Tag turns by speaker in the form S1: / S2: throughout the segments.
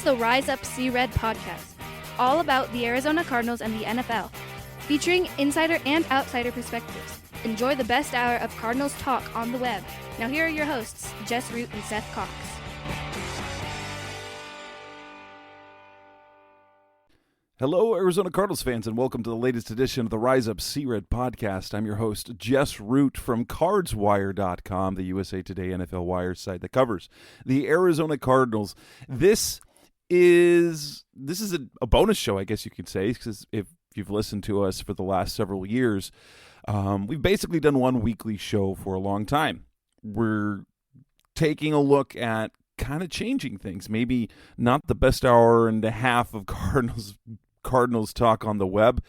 S1: the Rise Up See Red podcast, all about the Arizona Cardinals and the NFL, featuring insider and outsider perspectives. Enjoy the best hour of Cardinals talk on the web. Now here are your hosts, Jess Root and Seth Cox.
S2: Hello, Arizona Cardinals fans, and welcome to the latest edition of the Rise Up See Red podcast. I'm your host, Jess Root from CardsWire.com, the USA Today NFL Wire site that covers the Arizona Cardinals. This is a bonus show, I guess you could say, because if you've listened to us for the last several years, we've basically done one weekly show for a long time. We're taking a look at kind of changing things. Maybe not the best hour and a half of Cardinals talk on the web,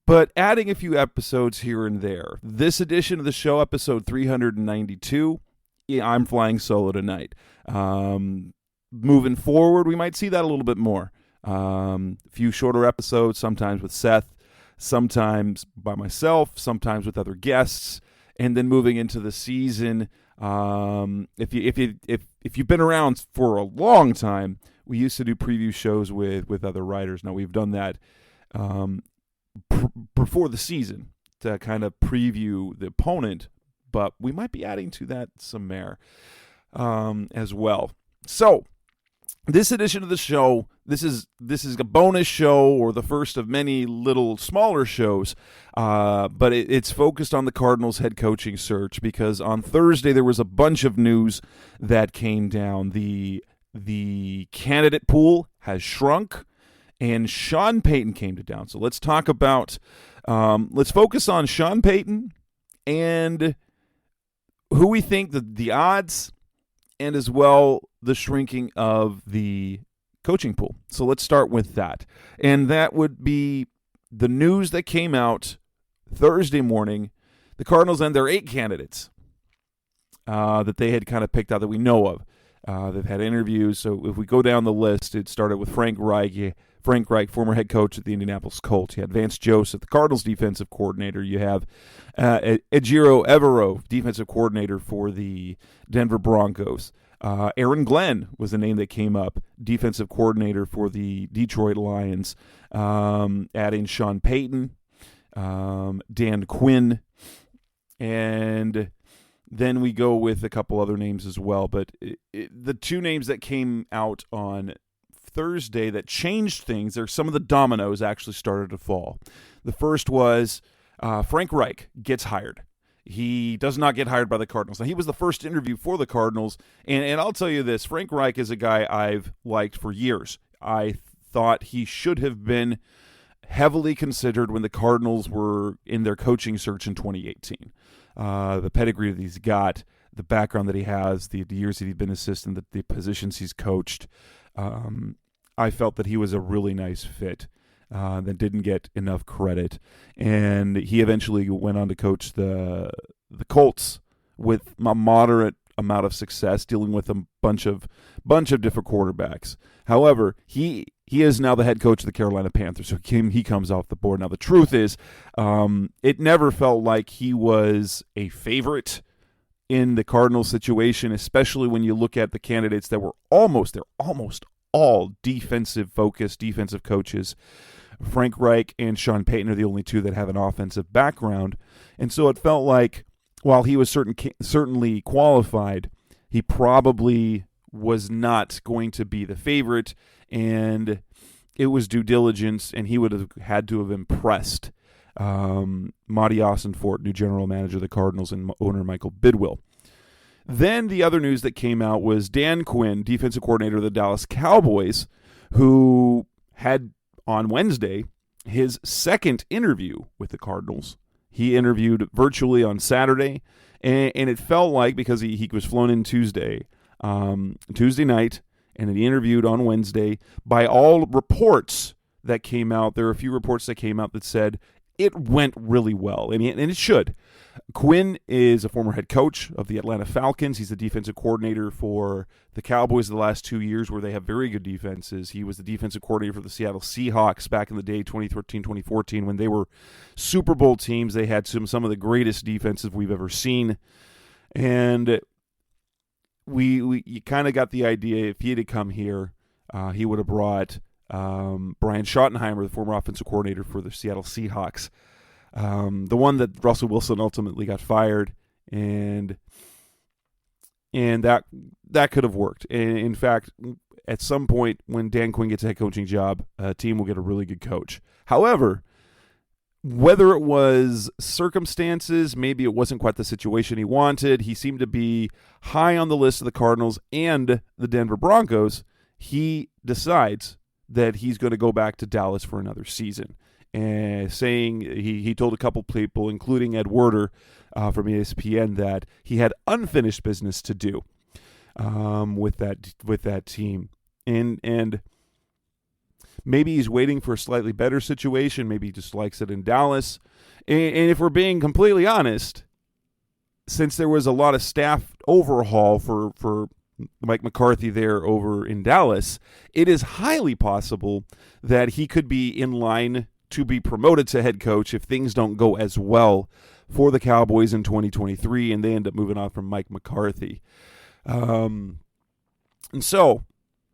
S2: but adding a few episodes here and there. This edition of the show, episode 392, I'm flying solo tonight. Moving forward, we might see that a little bit more. A few shorter episodes, sometimes with Seth, sometimes by myself, sometimes with other guests, and then moving into the season. If you've been around for a long time, we used to do preview shows with other writers. Now we've done that before the season to kind of preview the opponent, but we might be adding to that some more as well. So this edition of the show, this is a bonus show, or the first of many little smaller shows, but it's focused on the Cardinals head coaching search, because on Thursday there was a bunch of news that came down. The candidate pool has shrunk, and Sean Payton came to town. So let's talk about, let's focus on Sean Payton and who we think the odds, and as well the shrinking of the coaching pool. So let's start with that. And that would be the news that came out Thursday morning. The Cardinals and their 8 candidates that they had kind of picked out that we know of. They've had interviews. So if we go down the list, it started with Frank Reich, former head coach at the Indianapolis Colts. You had Vance Joseph, the Cardinals defensive coordinator. You have Ejiro Evero, defensive coordinator for the Denver Broncos. Aaron Glenn was the name that came up, defensive coordinator for the Detroit Lions. Adding Sean Payton, Dan Quinn, and then we go with a couple other names as well. But the 2 names that came out on Thursday that changed things, or some of the dominoes actually started to fall. The first was Frank Reich gets hired. He does not get hired by the Cardinals. Now, he was the first interview for the Cardinals, and I'll tell you this, Frank Reich is a guy I've liked for years. I thought he should have been heavily considered when the Cardinals were in their coaching search in 2018. The pedigree that he's got, the background that he has, the years that he's been assistant, the positions he's coached, I felt that he was a really nice fit. That didn't get enough credit, and he eventually went on to coach the Colts with a moderate amount of success, dealing with a bunch of different quarterbacks. However, he is now the head coach of the Carolina Panthers, so he comes off the board. Now, the truth is, it never felt like he was a favorite in the Cardinals situation, especially when you look at the candidates that were almost all defensive-focused, defensive coaches. Frank Reich and Sean Payton are the only 2 that have an offensive background. And so it felt like, while he was certainly qualified, he probably was not going to be the favorite, and it was due diligence, and he would have had to have impressed Marty Ossenfort, new general manager of the Cardinals, and owner Michael Bidwill. Then the other news that came out was Dan Quinn, defensive coordinator of the Dallas Cowboys, who had on Wednesday his second interview with the Cardinals. He interviewed virtually on Saturday, and it felt like, because he was flown in Tuesday night, and he interviewed on Wednesday. By all reports that came out, there are a few reports that came out that said it went really well, and it should. Quinn is a former head coach of the Atlanta Falcons. He's the defensive coordinator for the Cowboys the last 2 years, where they have very good defenses. He was the defensive coordinator for the Seattle Seahawks back in the day, 2013, 2014, when they were Super Bowl teams. They had some of the greatest defenses we've ever seen. And you kind of got the idea, if he had come here, He would have brought Brian Schottenheimer, the former offensive coordinator for the Seattle Seahawks, the one that Russell Wilson ultimately got fired, and that could have worked. And in fact, at some point when Dan Quinn gets a head coaching job, a team will get a really good coach. However, whether it was circumstances, maybe it wasn't quite the situation he wanted. He seemed to be high on the list of the Cardinals and the Denver Broncos. He decides that he's going to go back to Dallas for another season. And saying he told a couple people, including Ed Werder from ESPN, that he had unfinished business to do with that team. And maybe he's waiting for a slightly better situation. Maybe he just likes it in Dallas. And if we're being completely honest, since there was a lot of staff overhaul for Mike McCarthy there over in Dallas, it is highly possible that he could be in line to be promoted to head coach if things don't go as well for the Cowboys in 2023 and they end up moving on from Mike McCarthy. And so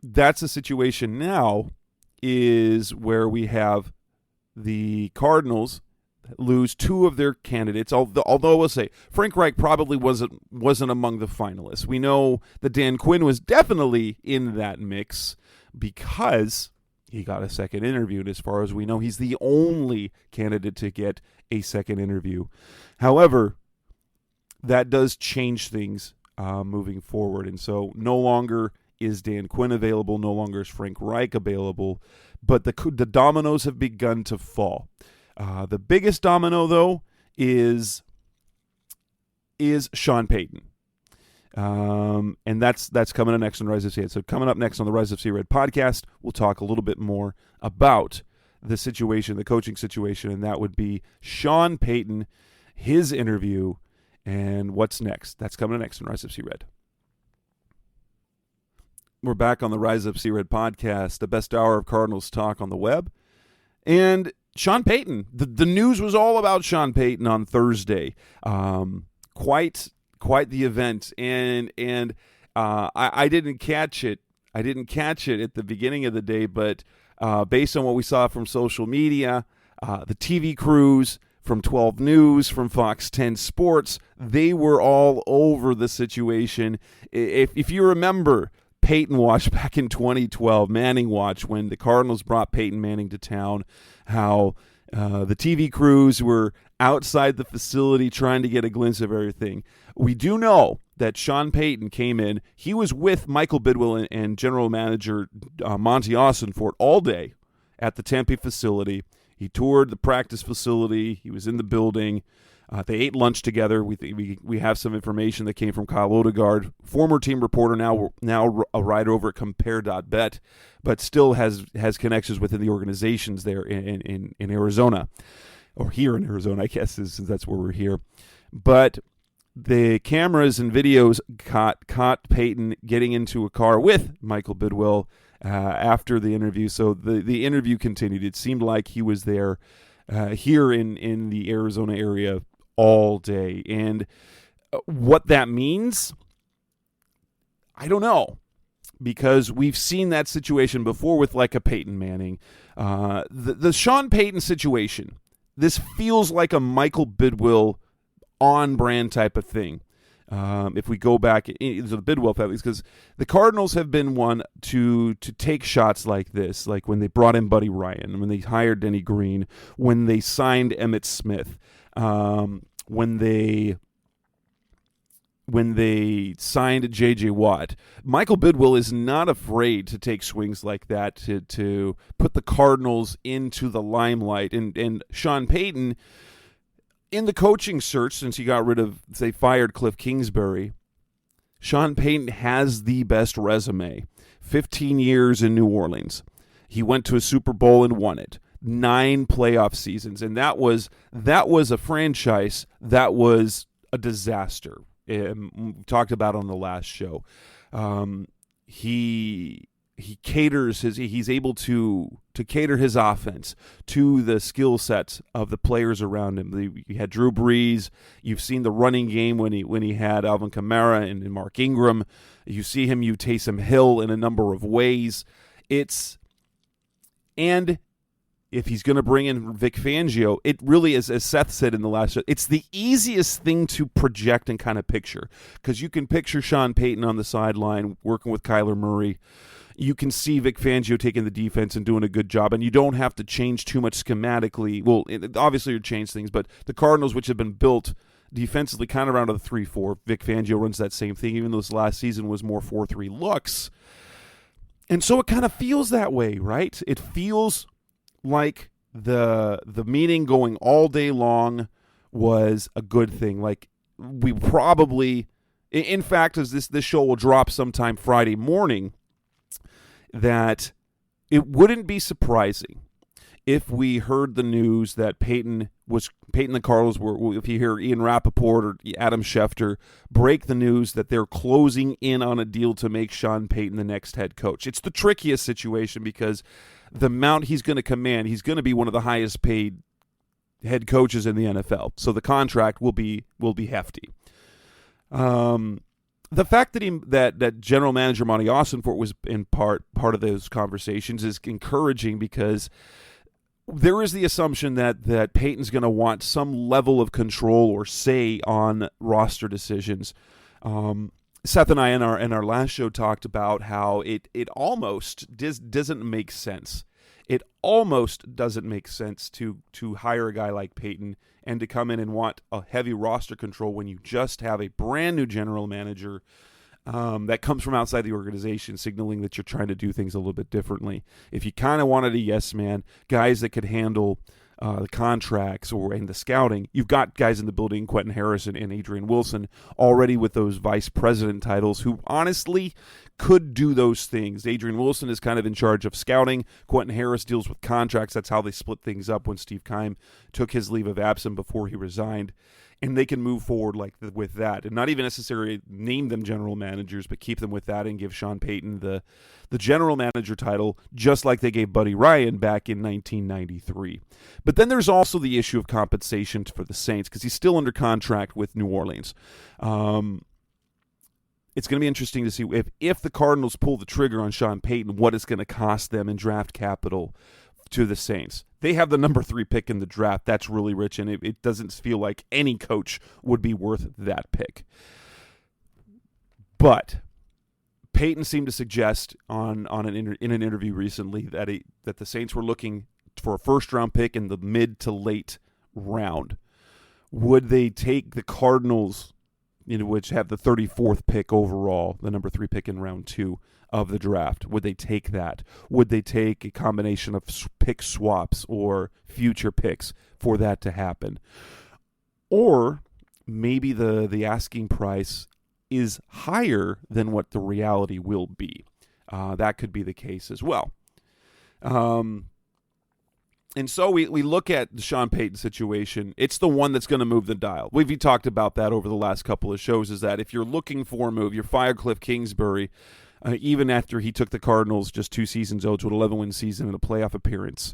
S2: that's the situation now, is where we have the Cardinals lose two of their candidates, although I will say Frank Reich probably wasn't among the finalists. We know that Dan Quinn was definitely in that mix because he got a second interview, and as far as we know, he's the only candidate to get a second interview. However, that does change things moving forward, and so no longer is Dan Quinn available, no longer is Frank Reich available, but the dominoes have begun to fall. The biggest domino, though, is Sean Payton. And that's coming up next on Rise of C Red. So coming up next on the Rise of C Red podcast, we'll talk a little bit more about the situation, the coaching situation, and that would be Sean Payton, his interview, and what's next. That's coming up next on Rise of C Red. We're back on the Rise Up C Red podcast, the best hour of Cardinals talk on the web. And Sean Payton, the news was all about Sean Payton on Thursday. Quite the event, and I didn't catch it. I didn't catch it at the beginning of the day, but based on what we saw from social media, the TV crews from 12 News, from Fox 10 Sports, they were all over the situation. If you remember Peyton Watch back in 2012, Manning Watch, when the Cardinals brought Peyton Manning to town, how the TV crews were outside the facility trying to get a glimpse of everything. We do know that Sean Payton came in. He was with Michael Bidwill and general manager Monty Austinfort all day at the Tempe facility. He toured the practice facility. He was in the building. They ate lunch together. We have some information that came from Kyle Odegaard, former team reporter, now a writer over at Compare.bet, but still has connections within the organizations there in Arizona, or here in Arizona, I guess, since that's where we're here. But the cameras and videos caught Peyton getting into a car with Michael Bidwill after the interview. So the interview continued. It seemed like he was there here in the Arizona area all day. And what that means, I don't know, because we've seen that situation before with like a Peyton Manning. The Sean Payton situation, this feels like a Michael Bidwill on-brand type of thing. If we go back to the Bidwill families, because the Cardinals have been one to take shots like this, like when they brought in Buddy Ryan, when they hired Denny Green, when they signed Emmitt Smith, when they signed J.J. Watt. Michael Bidwill is not afraid to take swings like that to put the Cardinals into the limelight. And Sean Payton, in the coaching search, since they fired Cliff Kingsbury, Sean Payton has the best resume. 15 years in New Orleans. He went to a Super Bowl and won it. 9 playoff seasons, and that was a franchise that was a disaster. We talked about on the last show. He caters he's able to cater his offense to the skill sets of the players around him. You had Drew Brees. You've seen the running game when he had Alvin Kamara and Mark Ingram. You see him use Taysom Hill in a number of ways. And if he's going to bring in Vic Fangio, it really is, as Seth said in the last show, it's the easiest thing to project and kind of picture, because you can picture Sean Payton on the sideline working with Kyler Murray. You can see Vic Fangio taking the defense and doing a good job, and you don't have to change too much schematically. Well, obviously you change things, but the Cardinals, which have been built defensively kind of around the 3-4, Vic Fangio runs that same thing, even though this last season was more 4-3 looks. And so it kind of feels that way, right? It feels like the meeting going all day long was a good thing. Like, we probably, in fact, as this show will drop sometime Friday morning, that it wouldn't be surprising if we heard the news that Payton and the Cardinals were, if you hear Ian Rappaport or Adam Schefter break the news that they're closing in on a deal to make Sean Payton the next head coach. It's the trickiest situation because the amount he's going to command, he's going to be one of the highest paid head coaches in the NFL. So the contract will be hefty. The fact that General Manager Monty Austinfort was in part of those conversations is encouraging, because there is the assumption that Payton's going to want some level of control or say on roster decisions. Seth and I in our last show talked about how it almost doesn't make sense. It almost doesn't make sense to hire a guy like Payton and to come in and want a heavy roster control when you just have a brand new general manager that comes from outside the organization, signaling that you're trying to do things a little bit differently. If you kind of wanted a yes man, guys that could handle the contracts and the scouting, you've got guys in the building, Quentin Harrison and Adrian Wilson, already with those vice president titles, who honestly could do those things. Adrian Wilson is kind of in charge of scouting. Quentin Harris deals with contracts. That's how they split things up when Steve Keim took his leave of absence before he resigned. And they can move forward with that, and not even necessarily name them general managers, but keep them with that and give Sean Payton the general manager title, just like they gave Buddy Ryan back in 1993. But then there's also the issue of compensation for the Saints, because he's still under contract with New Orleans. It's going to be interesting to see if the Cardinals pull the trigger on Sean Payton, what it's going to cost them in draft capital to the Saints. They have the number 3 pick in the draft. That's really rich, and it doesn't feel like any coach would be worth that pick. But Payton seemed to suggest in an interview recently that the Saints were looking for a first-round pick in the mid to late round. Would they take the Cardinals, which have the 34th pick overall, the number 3 pick in round 2 of the draft? Would they take that? Would they take a combination of pick swaps or future picks for that to happen? Or maybe the asking price is higher than what the reality will be. That could be the case as well. And so we look at the Sean Payton situation. It's the one that's going to move the dial. We've talked about that over the last couple of shows, is that if you're looking for a move, you fired Cliff Kingsbury, even after he took the Cardinals just 2 seasons old to an 11-win season and a playoff appearance.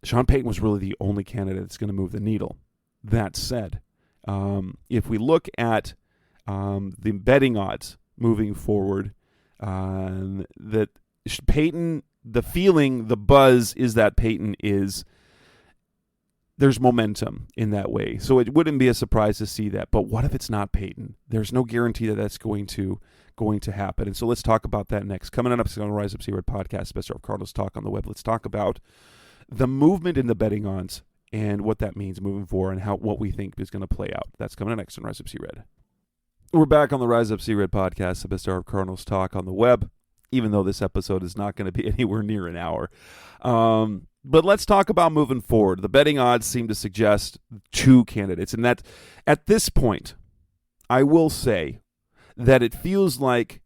S2: Sean Payton was really the only candidate that's going to move the needle. That said, if we look at the betting odds moving forward, that Payton, the feeling, the buzz is that Payton there's momentum in that way. So it wouldn't be a surprise to see that. But what if it's not Payton? There's no guarantee that that's going to happen. And so let's talk about that next. Coming up on the Rise Up See Red podcast, best of Cardinals talk on the web. Let's talk about the movement in the betting odds and what that means moving forward and what we think is going to play out. That's coming up next on Rise Up See Red. We're back on the Rise Up See Red podcast, the best of Cardinals talk on the web, even though this episode is not going to be anywhere near an hour. But let's talk about moving forward. The betting odds seem to suggest 2 candidates, and that at this point, I will say that it feels like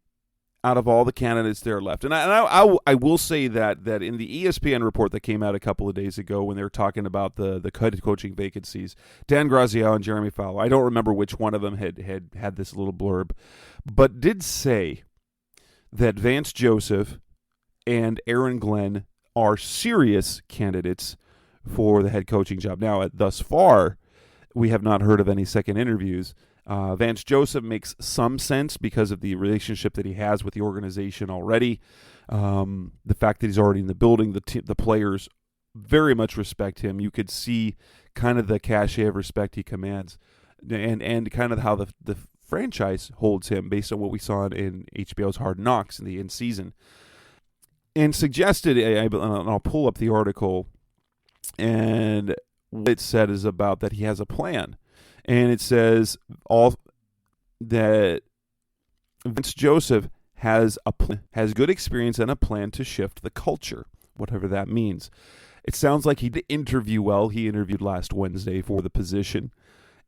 S2: out of all the candidates there are left, and I will say that in the ESPN report that came out a couple of days ago when they were talking about the head coaching vacancies, Dan Graziano and Jeremy Fowler, I don't remember which one of them had this little blurb, but did say that Vance Joseph and Aaron Glenn are serious candidates for the head coaching job. Now, thus far, we have not heard of any second interviews. Vance Joseph makes some sense because of the relationship that he has with the organization already. The fact that he's already in the building, the players very much respect him. You could see kind of the cachet of respect he commands, and kind of how the franchise holds him based on what we saw in HBO's Hard Knocks in the in-season. And suggested, and I'll pull up the article, and what it said is about that he has a plan. And it says that Vince Joseph has good experience and a plan to shift the culture, whatever that means. It sounds like he did interview well. He interviewed last Wednesday for the position.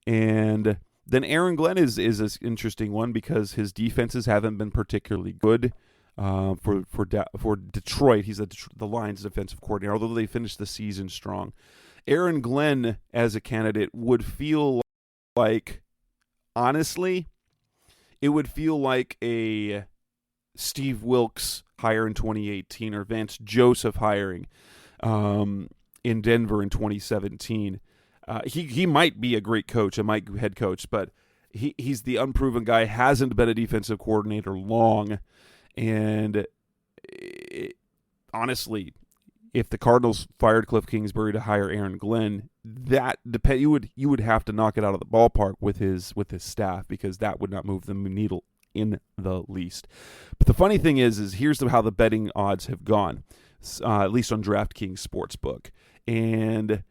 S2: And then Aaron Glenn is an interesting one because his defenses haven't been particularly good for Detroit. He's the Lions' defensive coordinator, although they finished the season strong. Aaron Glenn as a candidate would feel like, honestly, it would feel like a Steve Wilkes hire in 2018 or Vance Joseph hiring in Denver in 2017. He might be a great coach, head coach, but he's the unproven guy, hasn't been a defensive coordinator long, and honestly, if the Cardinals fired Cliff Kingsbury to hire Aaron Glenn, you would have to knock it out of the ballpark with his staff, because that would not move the needle in the least. But the funny thing is here's how the betting odds have gone, at least on DraftKings Sportsbook. And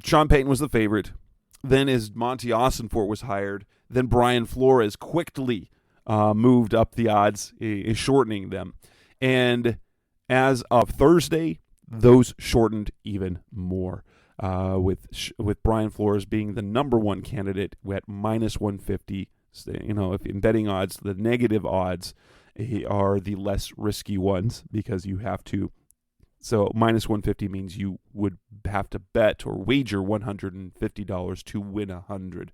S2: Sean Payton was the favorite. Then as Monty Ossenfort was hired, then Brian Flores quickly moved up the odds, shortening them. And as of Thursday, those shortened even more, with Brian Flores being the number one candidate at minus 150. If in betting odds, the negative odds are the less risky ones, because you have to. So minus 150 means you would have to bet or wager $150 to win $100.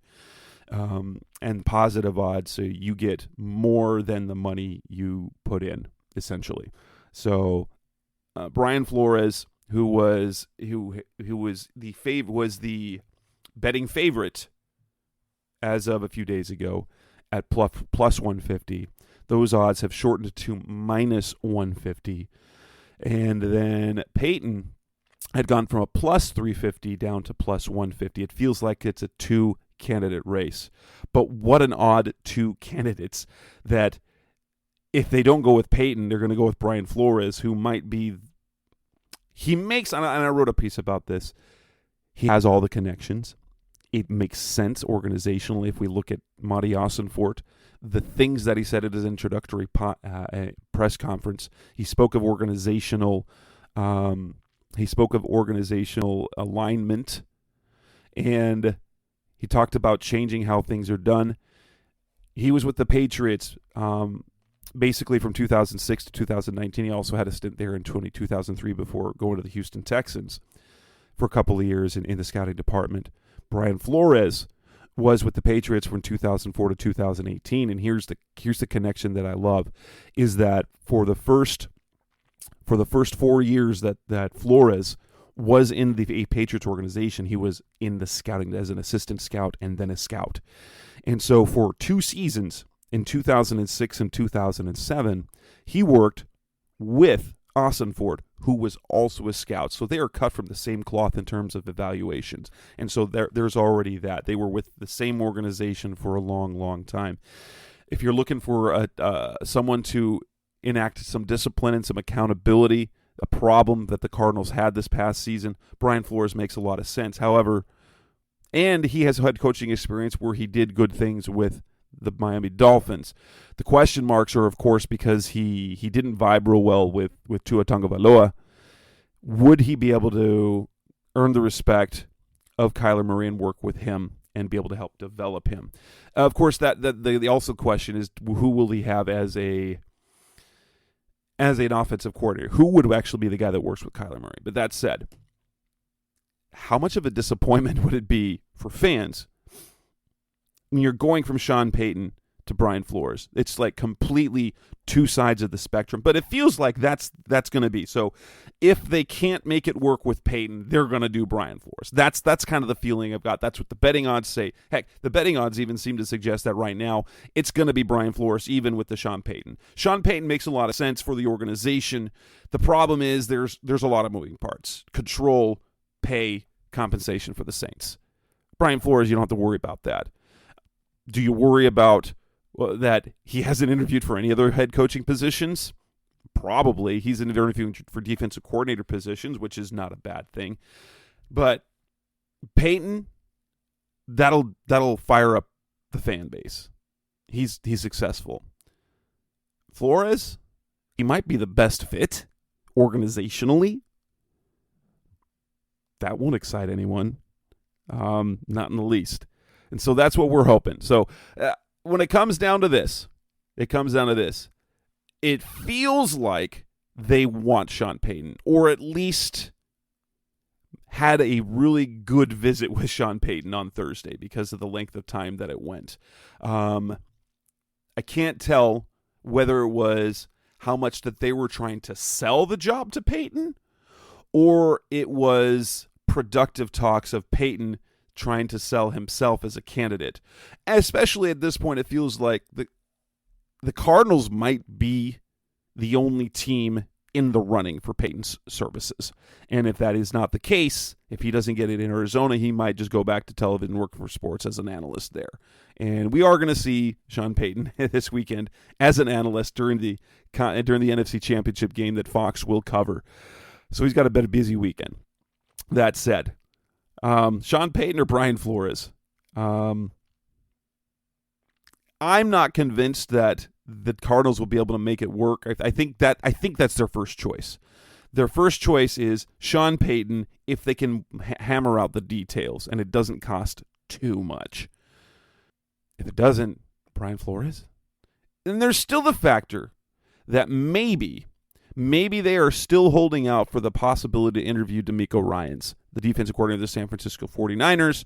S2: And positive odds, so you get more than the money you put in, essentially. So Brian Flores, who was the betting favorite as of a few days ago at plus 150, those odds have shortened to minus 150. And then Peyton had gone from a plus 350 down to plus 150. It feels like it's a two-candidate race. But what an odd two candidates that if they don't go with Peyton, they're going to go with Brian Flores, who might be... and I wrote a piece about this, he has all the connections. It makes sense organizationally if we look at Monty Ossenfort, the things that he said at his introductory press conference. He spoke of organizational alignment, and he talked about changing how things are done. He was with the Patriots basically from 2006 to 2019. He also had a stint there in 2003 before going to the Houston Texans for a couple of years in the scouting department. Brian Flores was with the Patriots from 2004 to 2018, and here's the connection that I love, is that for the first 4 years that Flores was in the Patriots organization, he was in the scouting as an assistant scout and then a scout. And so for 2 seasons, in 2006 and 2007, he worked with Ossenfort, who was also a scout. So they are cut from the same cloth in terms of evaluations. And so there's already that. They were with the same organization for a long, long time. If you're looking for someone to enact some discipline and some accountability, a problem that the Cardinals had this past season, Brian Flores makes a lot of sense. However, and he has head coaching experience where he did good things with the Miami Dolphins. The question marks are, of course, because he didn't vibe real well with Tua Tagovailoa. Would he be able to earn the respect of Kyler Murray and work with him and be able to help develop him? Of course, the also question is, who will he have as an offensive coordinator? Who would actually be the guy that works with Kyler Murray? But that said, how much of a disappointment would it be for fans when you're going from Sean Payton to Brian Flores. It's like completely two sides of the spectrum, but it feels like that's going to be. So if they can't make it work with Payton, they're going to do Brian Flores. That's kind of the feeling I've got. That's what the betting odds say. Heck, the betting odds even seem to suggest that right now it's going to be Brian Flores, even with the Sean Payton. Sean Payton makes a lot of sense for the organization. The problem is there's a lot of moving parts. Control, pay, compensation for the Saints. Brian Flores, you don't have to worry about that. Do you worry about that he hasn't interviewed for any other head coaching positions? Probably. He's interviewing for defensive coordinator positions, which is not a bad thing. But Payton, that'll fire up the fan base. He's successful. Flores, he might be the best fit organizationally. That won't excite anyone. Not in the least. And so that's what we're hoping. So when it comes down to this, it feels like they want Sean Payton, or at least had a really good visit with Sean Payton on Thursday because of the length of time that it went. I can't tell whether it was how much that they were trying to sell the job to Payton, or it was productive talks of Payton trying to sell himself as a candidate. Especially at this point, it feels like the Cardinals might be the only team in the running for Payton's services. And if that is not the case, if he doesn't get it in Arizona, he might just go back to television, work for sports as an analyst there. And we are going to see Sean Payton this weekend as an analyst during the NFC Championship game that Fox will cover. So he's got a busy weekend. That said, Sean Payton or Brian Flores? I'm not convinced that the Cardinals will be able to make it work. I think that's their first choice. Their first choice is Sean Payton if they can hammer out the details and it doesn't cost too much. If it doesn't, Brian Flores. And there's still the factor that maybe they are still holding out for the possibility to interview DeMeco Ryans, the defensive coordinator of the San Francisco 49ers.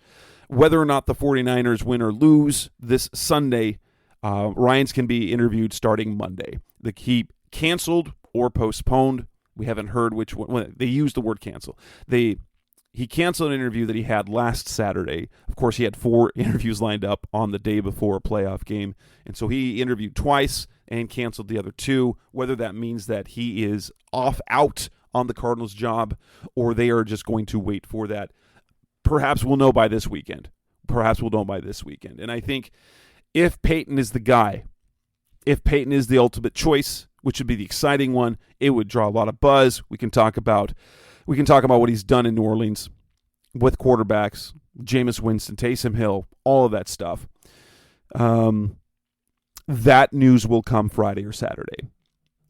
S2: Whether or not the 49ers win or lose this Sunday, Ryans can be interviewed starting Monday. He canceled or postponed. We haven't heard which one. Well, they used the word cancel. He canceled an interview that he had last Saturday. Of course, he had 4 interviews lined up on the day before a playoff game. And so he interviewed twice and canceled the other 2, whether that means that he is out on the Cardinals job or they are just going to wait for that. Perhaps we'll know by this weekend. And I think if Payton is the guy, if Payton is the ultimate choice, which would be the exciting one, it would draw a lot of buzz. We can talk about what he's done in New Orleans with quarterbacks, Jameis Winston, Taysom Hill, all of that stuff. That news will come Friday or Saturday.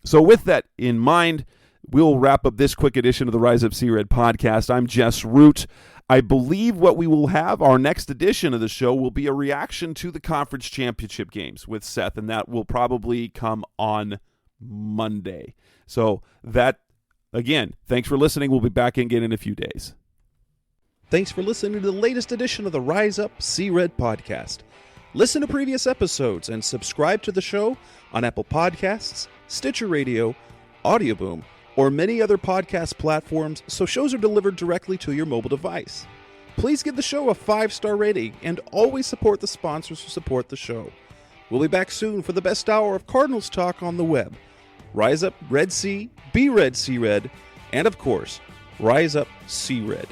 S2: So with that in mind, we'll wrap up this quick edition of the Rise Up Sea Red podcast. I'm Jess Root. I believe what we will have, our next edition of the show, will be a reaction to the conference championship games with Seth, and that will probably come on Monday. So that, again, thanks for listening. We'll be back again in a few days.
S3: Thanks for listening to the latest edition of the Rise Up Sea Red podcast. Listen to previous episodes and subscribe to the show on Apple Podcasts, Stitcher Radio, Audioboom, or many other podcast platforms so shows are delivered directly to your mobile device. Please give the show a 5-star rating and always support the sponsors who support the show. We'll be back soon for the best hour of Cardinals talk on the web. Rise up, Red Sea, be Red Sea Red, and of course, Rise Up Sea Red.